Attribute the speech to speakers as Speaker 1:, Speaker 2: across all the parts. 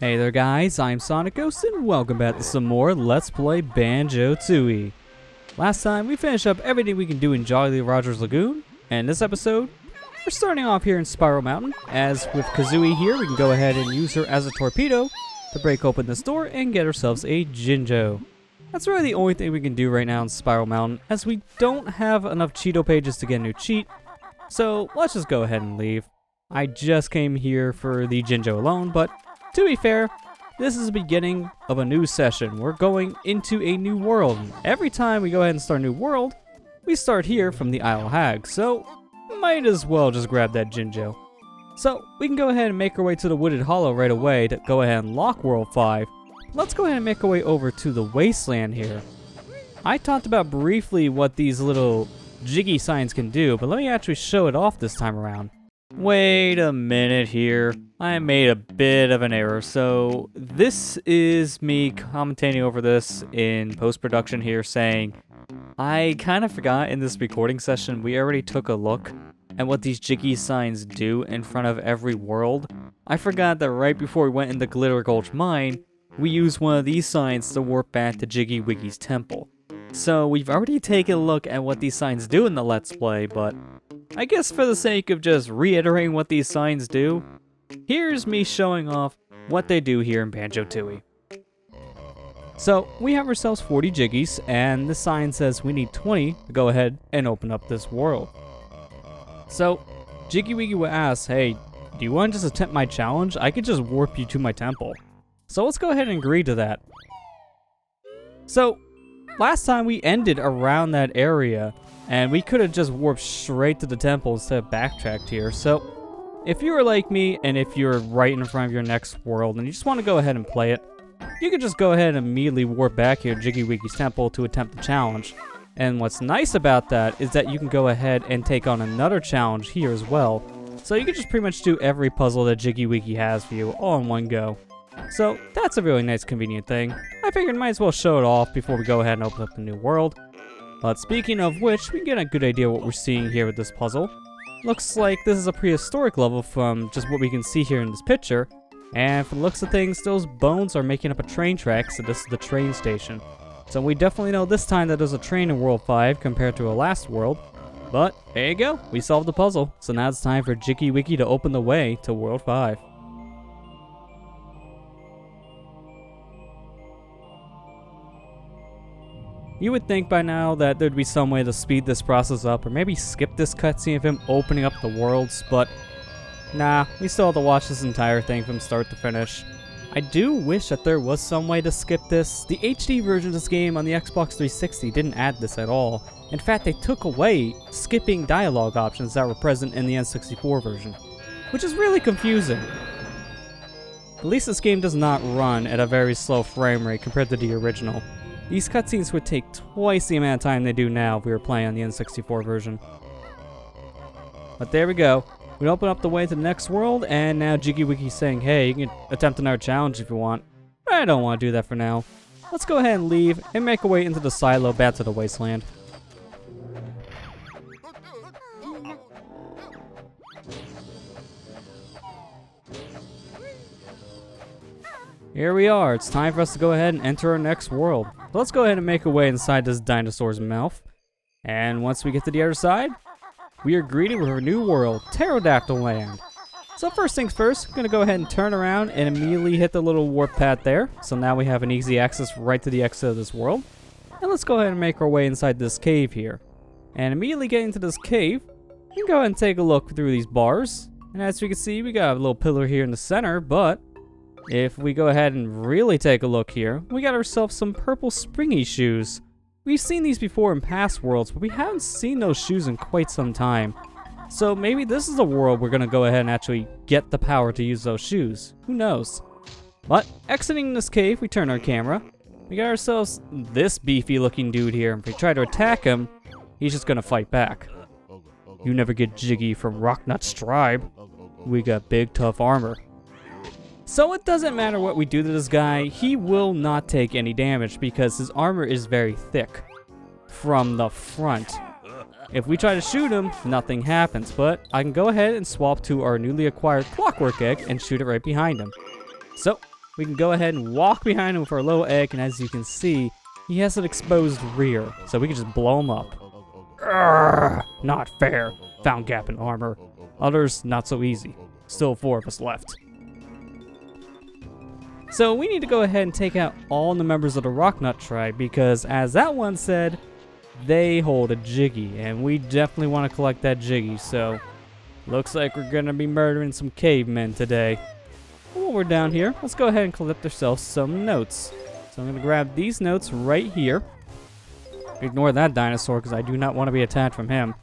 Speaker 1: Hey there guys, I'm SonicGhost and welcome back to some more Let's Play Banjo-Tooie. Last time we finished up everything we can do in Jolly Roger's Lagoon, and this episode, we're starting off here in Spiral Mountain. As with Kazooie here, we can go ahead and use her as a torpedo to break open this door and get ourselves a Jinjo. That's really the only thing we can do right now in Spiral Mountain, as we don't have enough Cheeto pages to get a new cheat, so let's just go ahead and leave. I just came here for the Jinjo alone, but to be fair, this is the beginning of a new session. We're going into a new world. Every time we go ahead and start a new world, we start here from the Isle of Hags, so might as well just grab that Jinjo. So we can go ahead and make our way to the Wooded Hollow right away to go ahead and lock World 5. Let's go ahead and make our way over to the Wasteland here. I talked about briefly what these little jiggy signs can do, but let me actually show it off this time around. Wait a minute here. I made a bit of an error. So this is me commentating over this in post-production here, saying I kind of forgot in this recording session we already took a look at what these jiggy signs do in front of every world. I forgot that right before we went into Glitter Gulch Mine, we used one of these signs to warp back to Jiggy Wiggy's temple. So we've already taken a look at what these signs do in the Let's Play, but I guess for the sake of just reiterating what these signs do, here's me showing off what they do here in Banjo-Tooie. So we have ourselves 40 jiggies, and the sign says we need 20 to go ahead and open up this world. So Jiggy Wiggy would ask, hey, do you want to just attempt my challenge? I could just warp you to my temple. So let's go ahead and agree to that. So last time we ended around that area, and we could have just warped straight to the temple instead of backtracked here. So if you were like me, and if you're right in front of your next world, and you just want to go ahead and play it, you could just go ahead and immediately warp back here to Jiggy Wiggy's temple to attempt the challenge. And what's nice about that is that you can go ahead and take on another challenge here as well. So you can just pretty much do every puzzle that Jiggy Wiggy has for you all in one go. So that's a really nice convenient thing. I figured might as well show it off before we go ahead and open up the new world. But speaking of which, we can get a good idea what we're seeing here with this puzzle. Looks like this is a prehistoric level from just what we can see here in this picture. And from the looks of things, those bones are making up a train track, so this is the train station. So we definitely know this time that there's a train in World 5 compared to our last world. But there you go, we solved the puzzle. So now it's time for Jiggy Wiggy to open the way to World 5. You would think by now that there'd be some way to speed this process up, or maybe skip this cutscene of him opening up the worlds, but nah, we still have to watch this entire thing from start to finish. I do wish that there was some way to skip this. The HD version of this game on the Xbox 360 didn't add this at all. In fact, they took away skipping dialogue options that were present in the N64 version, which is really confusing. At least this game does not run at a very slow frame rate compared to the original. These cutscenes would take twice the amount of time they do now if we were playing on the N64 version. But there we go. We open up the way to the next world, and now Jiggy Wiggy's saying, hey, you can attempt another challenge if you want. I don't want to do that for now. Let's go ahead and leave and make our way into the silo back to the wasteland. Here we are. It's time for us to go ahead and enter our next world. So let's go ahead and make our way inside this dinosaur's mouth. And once we get to the other side, we are greeted with our new world, Terrydactyland. So first things first, I'm going to go ahead and turn around and immediately hit the little warp pad there. So now we have an easy access right to the exit of this world. And let's go ahead and make our way inside this cave here. And immediately getting to this cave, we can go ahead and take a look through these bars. And as we can see, we got a little pillar here in the center, but if we go ahead and really take a look here, we got ourselves some purple springy shoes. We've seen these before in past worlds, but we haven't seen those shoes in quite some time. So maybe this is a world we're going to go ahead and actually get the power to use those shoes. Who knows? But exiting this cave, we turn our camera. We got ourselves this beefy looking dude here. If we try to attack him, he's just going to fight back. You never get jiggy from Rocknut's tribe. We got big tough armor. So it doesn't matter what we do to this guy, he will not take any damage because his armor is very thick from the front. If we try to shoot him, nothing happens, but I can go ahead and swap to our newly acquired clockwork egg and shoot it right behind him. So we can go ahead and walk behind him for a little egg, and as you can see, he has an exposed rear, so we can just blow him up. Urgh, not fair. Found gap in armor. Others, not so easy. Still 4 of us left. So we need to go ahead and take out all the members of the Rocknut tribe because, as that one said, they hold a Jiggy, and we definitely want to collect that Jiggy, so looks like we're going to be murdering some cavemen today. While we're down here, let's go ahead and collect ourselves some notes. So I'm going to grab these notes right here. Ignore that dinosaur because I do not want to be attacked from him.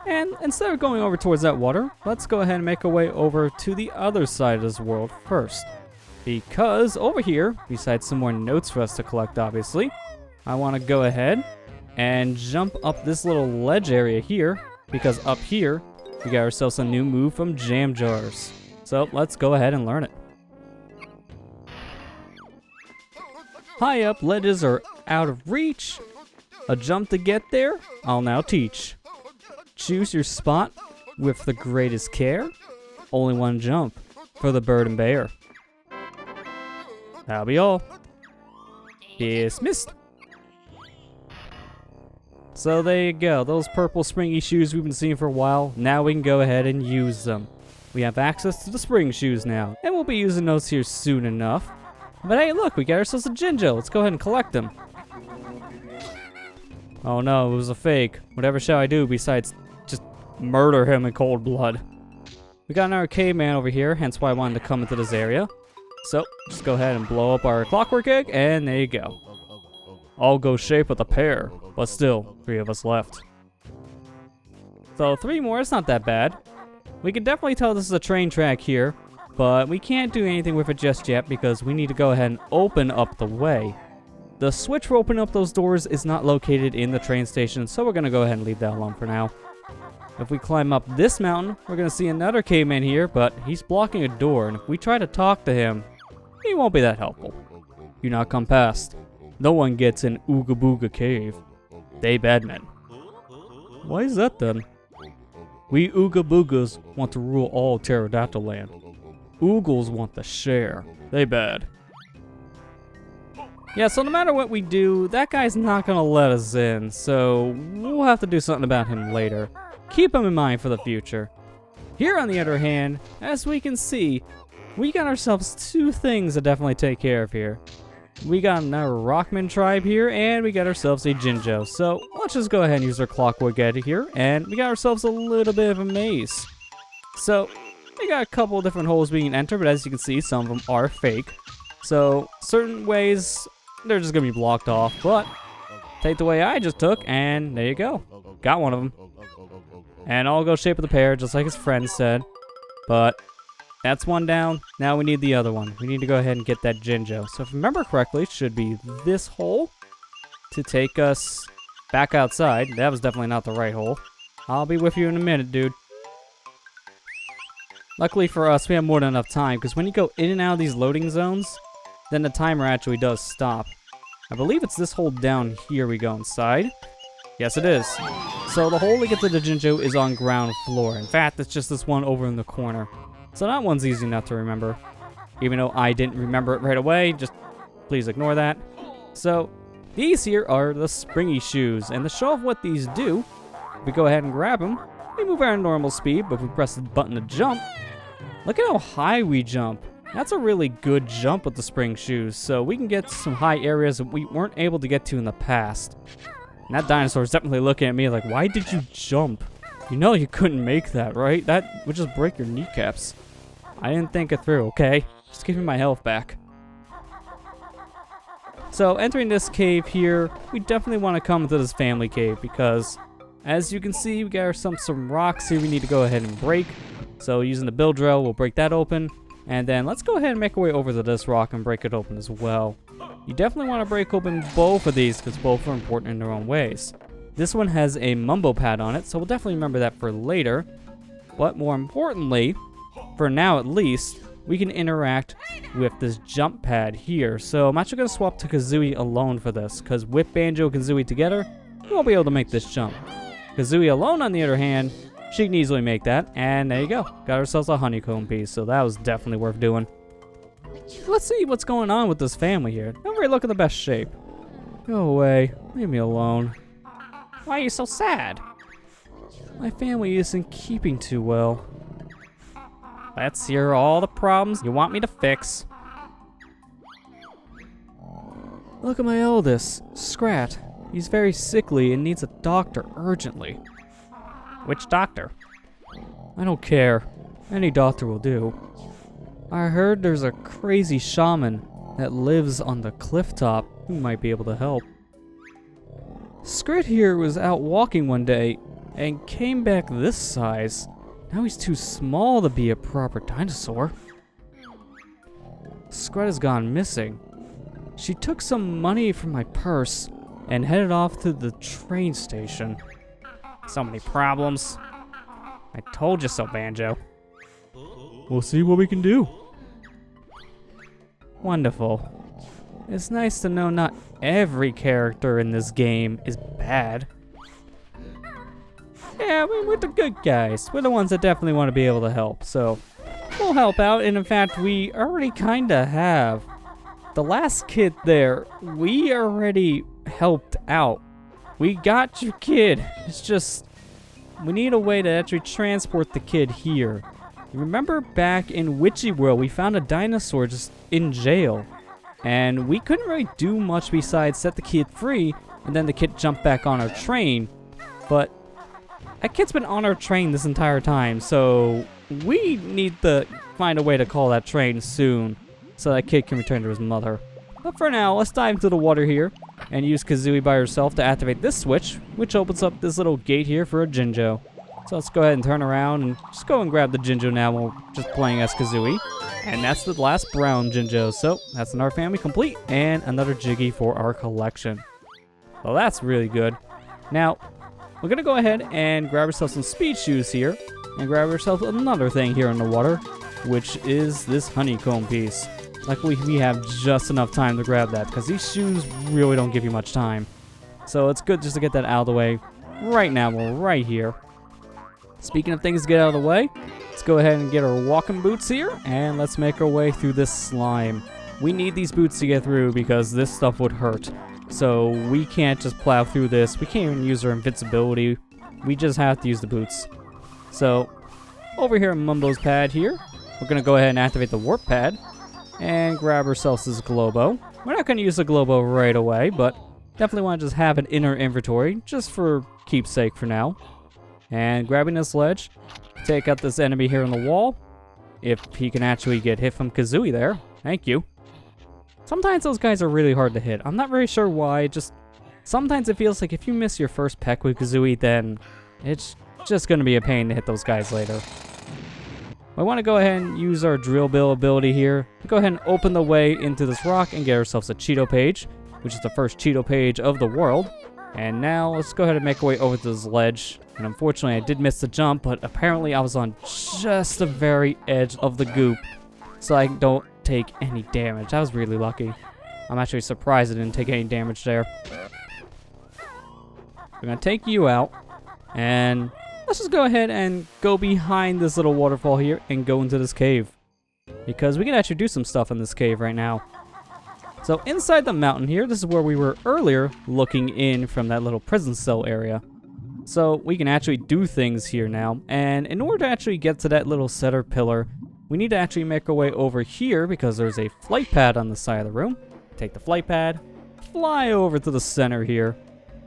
Speaker 1: And instead of going over towards that water, let's go ahead and make our way over to the other side of this world first. Because over here, besides some more notes for us to collect, obviously, I want to go ahead and jump up this little ledge area here, because up here, we got ourselves a new move from Jam Jars. So let's go ahead and learn it. High up ledges are out of reach. A jump to get there, I'll now teach. Choose your spot with the greatest care. Only one jump for the bird and bear. That'll be all. Dismissed. So there you go. Those purple springy shoes we've been seeing for a while. Now we can go ahead and use them. We have access to the spring shoes now. And we'll be using those here soon enough. But hey, look, we got ourselves a Jinjo. Let's go ahead and collect them. Oh no, it was a fake. Whatever shall I do besides just murder him in cold blood? We got another caveman over here, hence why I wanted to come into this area. So, just go ahead and blow up our clockwork egg, and there you go. All go shape with a pair, but still, 3 of us left. So 3 more, it's not that bad. We can definitely tell this is a train track here, but we can't do anything with it just yet because we need to go ahead and open up the way. The switch for opening up those doors is not located in the train station, so we're going to go ahead and leave that alone for now. If we climb up this mountain, we're going to see another caveman here, but he's blocking a door, and if we try to talk to him, he won't be that helpful. You not come past. No one gets in Ooga Booga Cave. They bad men. Why is that then? We Ooga Boogas want to rule all Terrydactyland. Oogles want to share. They bad. Yeah, so no matter what we do, that guy's not going to let us in, so we'll have to do something about him later. Keep him in mind for the future. Here, on the other hand, as we can see, we got ourselves 2 things to definitely take care of here. We got another Rockman tribe here, and we got ourselves a Jinjo. So let's just go ahead and use our clockwork egg here, and we got ourselves a little bit of a maze. So we got a couple of different holes we can enter, but as you can see, some of them are fake. So certain ways, they're just going to be blocked off, but take the way I just took, and there you go. Got one of them. And I'll go shape of the pair, just like his friend said. But that's one down. Now we need the other one. We need to go ahead and get that Jinjo. So if I remember correctly, it should be this hole to take us back outside. That was definitely not the right hole. I'll be with you in a minute, dude. Luckily for us, we have more than enough time, because when you go in and out of these loading zones, then the timer actually does stop. I believe it's this hole down here we go inside. Yes, it is. So the hole to get to the Jinjo is on ground floor. In fact, it's just this one over in the corner. So that one's easy enough to remember. Even though I didn't remember it right away, just please ignore that. So these here are the springy shoes. And to show off what these do, if we go ahead and grab them, we move at our normal speed, but if we press the button to jump, look at how high we jump. That's a really good jump with the spring shoes, so we can get to some high areas that we weren't able to get to in the past. And that dinosaur is definitely looking at me like, why did you jump? You know you couldn't make that, right? That would just break your kneecaps. I didn't think it through, okay? Just give me my health back. So entering this cave here, we definitely want to come into this family cave because, as you can see, we got some rocks here we need to go ahead and break. So using the build drill, we'll break that open. And then let's go ahead and make our way over to this rock and break it open as well. You definitely want to break open both of these because both are important in their own ways. This one has a mumbo pad on it, so we'll definitely remember that for later. But more importantly, for now at least, we can interact with this jump pad here. So I'm actually going to swap to Kazooie alone for this, because with Banjo and Kazooie together, we won't be able to make this jump. Kazooie alone, on the other hand, she can easily make that, and there you go. Got ourselves a honeycomb piece, so that was definitely worth doing. Let's see what's going on with this family here. Don't really look in the best shape. Go away. Leave me alone. Why are you so sad? My family isn't keeping too well. Let's hear all the problems you want me to fix. Look at my eldest, Scrat. He's very sickly and needs a doctor urgently. Which doctor? I don't care. Any doctor will do. I heard there's a crazy shaman that lives on the cliff top who might be able to help. Scrat here was out walking one day and came back this size. Now he's too small to be a proper dinosaur. Scrat has gone missing. She took some money from my purse and headed off to the train station. So many problems. I told you so, Banjo. We'll see what we can do. Wonderful. It's nice to know not every character in this game is bad. Yeah, we're the good guys. We're the ones that definitely want to be able to help, so we'll help out, and in fact, we already kinda have. The last kid there, we already helped out. We got your kid. It's just, we need a way to actually transport the kid here. You remember back in Witchy World, we found a dinosaur just in jail. And we couldn't really do much besides set the kid free, and then the kid jumped back on our train. But that kid's been on our train this entire time, so we need to find a way to call that train soon, so that kid can return to his mother. But for now, let's dive into the water here, and use Kazooie by herself to activate this switch, which opens up this little gate here for a Jinjo. So let's go ahead and turn around and just go and grab the Jinjo now while we're just playing as Kazooie. And that's the last brown Jinjo. So that's another family complete and another Jiggy for our collection. Well, that's really good. Now, we're going to go ahead and grab ourselves some speed shoes here and grab ourselves another thing here in the water, which is this honeycomb piece. Luckily, we have just enough time to grab that because these shoes really don't give you much time. So it's good just to get that out of the way right now. We're right here. Speaking of things to get out of the way, let's go ahead and get our walking boots here, and let's make our way through this slime. We need these boots to get through because this stuff would hurt. So we can't just plow through this. We can't even use our invincibility. We just have to use the boots. So over here in Mumbo's pad here, we're going to go ahead and activate the warp pad and grab ourselves this Globo. We're not going to use the Globo right away, but definitely want to just have it in our inventory just for keepsake for now. And grabbing this ledge, take out this enemy here on the wall. If he can actually get hit from Kazooie there. Thank you. Sometimes those guys are really hard to hit. I'm not very sure why. Just sometimes it feels like if you miss your first peck with Kazooie, then it's just going to be a pain to hit those guys later. I want to go ahead and use our drill bill ability here. Go ahead and open the way into this rock and get ourselves a Cheeto page, which is the first Cheeto page of the world. And now let's go ahead and make our way over to this ledge. And unfortunately, I did miss the jump, but apparently I was on just the very edge of the goop, so I don't take any damage. I was really lucky. I'm actually surprised I didn't take any damage there. We're gonna take you out, and let's just go ahead and go behind this little waterfall here and go into this cave, because we can actually do some stuff in this cave right now. So inside the mountain here, this is where we were earlier looking in from that little prison cell area. So we can actually do things here now. And in order to actually get to that little center pillar, we need to actually make our way over here because there's a flight pad on the side of the room. Take the flight pad, fly over to the center here.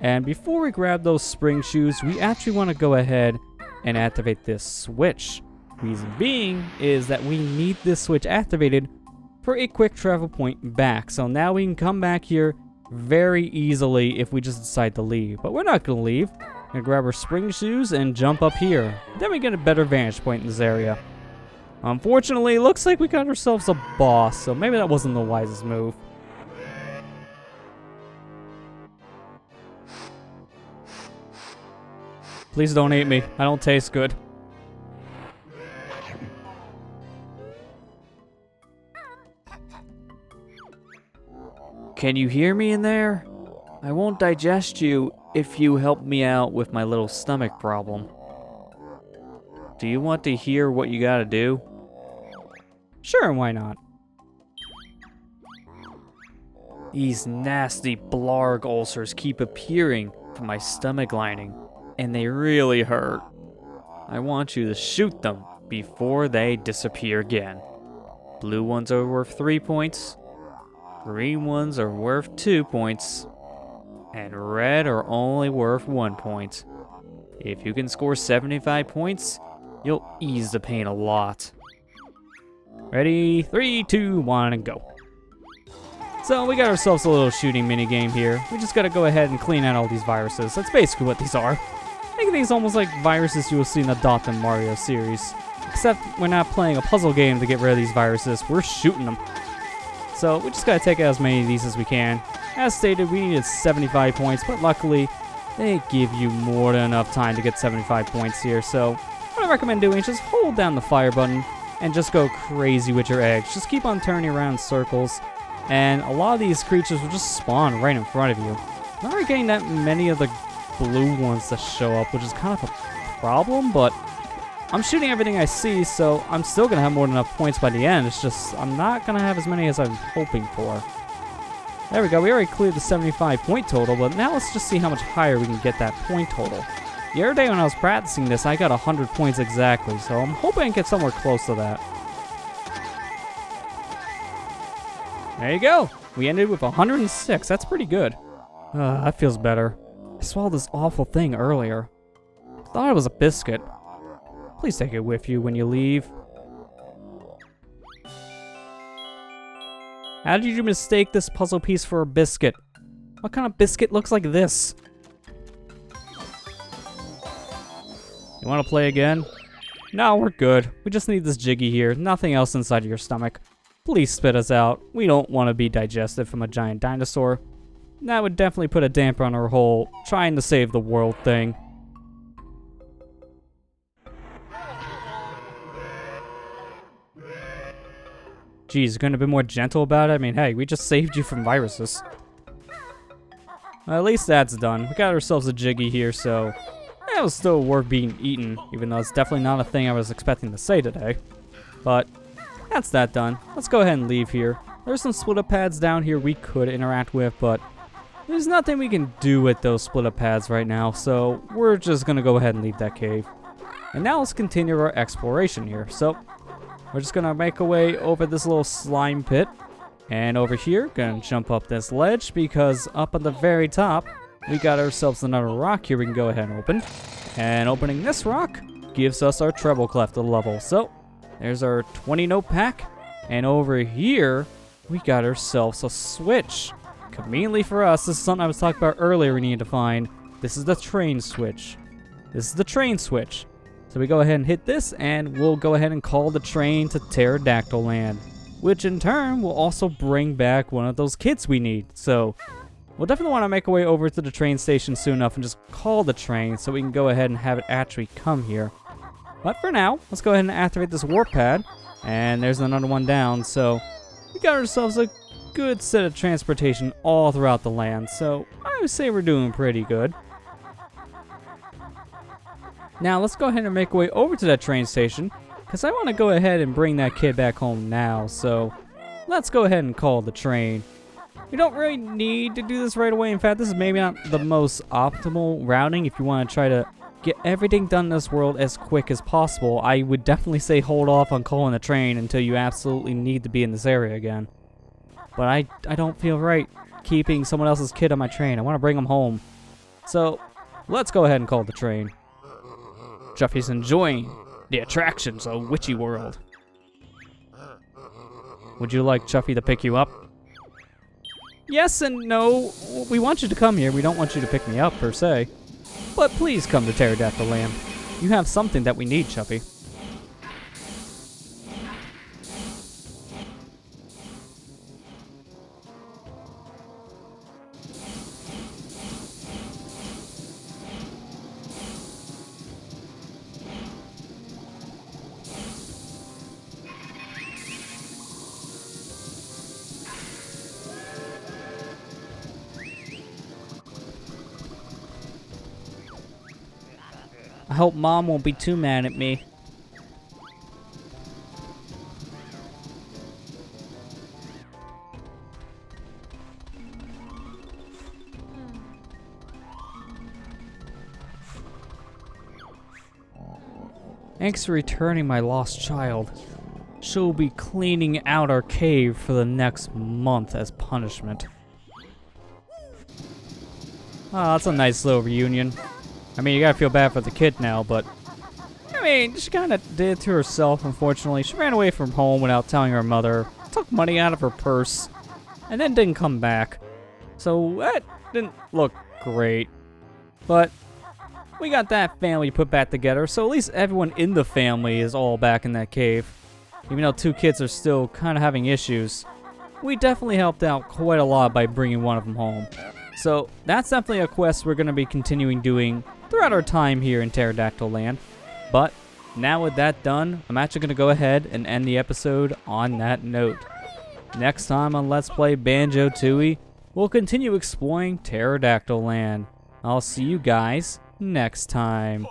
Speaker 1: And before we grab those spring shoes, we actually want to go ahead and activate this switch. Reason being is that we need this switch activated for a quick travel point back. So now we can come back here very easily if we just decide to leave. But we're not going to leave. We're going to grab our spring shoes and jump up here. Then we get a better vantage point in this area. Unfortunately, it looks like we got ourselves a boss, so maybe that wasn't the wisest move. Please don't eat me. I don't taste good. Can you hear me in there? I won't digest you if you help me out with my little stomach problem. Do you want to hear what you gotta do? Sure, why not? These nasty blarg ulcers keep appearing from my stomach lining, and they really hurt. I want you to shoot them before they disappear again. Blue ones are worth 3 points, green ones are worth 2 points, and red are only worth 1 point. If you can score 75 points, you'll ease the pain a lot. Ready? 3, 2, 1, and go. So we got ourselves a little shooting mini game here. We just gotta go ahead and clean out all these viruses. That's basically what these are. Think of these almost like viruses you will see in the Dot and Mario series. Except we're not playing a puzzle game to get rid of these viruses, we're shooting them. So we just gotta take out as many of these as we can. As stated, we needed 75 points, but luckily, they give you more than enough time to get 75 points here. So what I recommend doing is just hold down the fire button and just go crazy with your eggs. Just keep on turning around in circles, and a lot of these creatures will just spawn right in front of you. Not really getting that many of the blue ones to show up, which is kind of a problem, but I'm shooting everything I see, so I'm still going to have more than enough points by the end. It's just I'm not going to have as many as I'm hoping for. There we go. We already cleared the 75 point total, but now let's just see how much higher we can get that point total. The other day when I was practicing this, I got 100 points exactly, so I'm hoping I can get somewhere close to that. There you go. We ended with 106. That's pretty good. That feels better. I swallowed this awful thing earlier. Thought it was a biscuit. Please take it with you when you leave. How did you mistake this puzzle piece for a biscuit? What kind of biscuit looks like this? You want to play again? No, we're good. We just need this Jiggy here. Nothing else inside of your stomach. Please spit us out. We don't want to be digested from a giant dinosaur. That would definitely put a damper on our whole trying to save the world thing. Geez, gonna be more gentle about it? I mean, hey, we just saved you from viruses. Well, at least that's done. We got ourselves a Jiggy here, so that was still worth being eaten, even though it's definitely not a thing I was expecting to say today. But that's that done. Let's go ahead and leave here. There's some split-up pads down here we could interact with, but there's nothing we can do with those split-up pads right now, so we're just gonna go ahead and leave that cave. And now let's continue our exploration here. So we're just gonna make our way over this little slime pit, and over here, gonna jump up this ledge because up at the very top, we got ourselves another rock here we can go ahead and open. And opening this rock gives us our treble clef to level. So there's our 20 note pack, and over here, we got ourselves a switch. Conveniently for us, this is something I was talking about earlier we need to find. This is the train switch. This is the train switch. So we go ahead and hit this, and we'll go ahead and call the train to Terrydactyland, which in turn will also bring back one of those kits we need. So we'll definitely want to make our way over to the train station soon enough and just call the train so we can go ahead and have it actually come here. But for now, let's go ahead and activate this warp pad, and there's another one down. So we got ourselves a good set of transportation all throughout the land, so I would say we're doing pretty good. Now let's go ahead and make our way over to that train station, because I want to go ahead and bring that kid back home now. So let's go ahead and call the train. You don't really need to do this right away. In fact, this is maybe not the most optimal routing if you want to try to get everything done in this world as quick as possible. I would definitely say hold off on calling the train until you absolutely need to be in this area again. But I don't feel right keeping someone else's kid on my train. I want to bring them home. So let's go ahead and call the train. Chuffy's enjoying the attractions of Witchy World. Would you like Chuffy to pick you up? Yes and no. We want you to come here. We don't want you to pick me up, per se. But please come to Terrydactyland. You have something that we need, Chuffy. I hope Mom won't be too mad at me. Thanks for returning my lost child. She'll be cleaning out our cave for the next month as punishment. Oh, that's a nice little reunion. I mean, you gotta feel bad for the kid now, but I mean, she kind of did it to herself, unfortunately. She ran away from home without telling her mother, took money out of her purse, and then didn't come back. So that didn't look great. But we got that family put back together, so at least everyone in the family is all back in that cave. Even though 2 kids are still kind of having issues, we definitely helped out quite a lot by bringing one of them home. So that's definitely a quest we're going to be continuing doing throughout our time here in Terrydactyland. But now with that done, I'm actually going to go ahead and end the episode on that note. Next time on Let's Play Banjo-Tooie, we'll continue exploring Terrydactyland. I'll see you guys next time.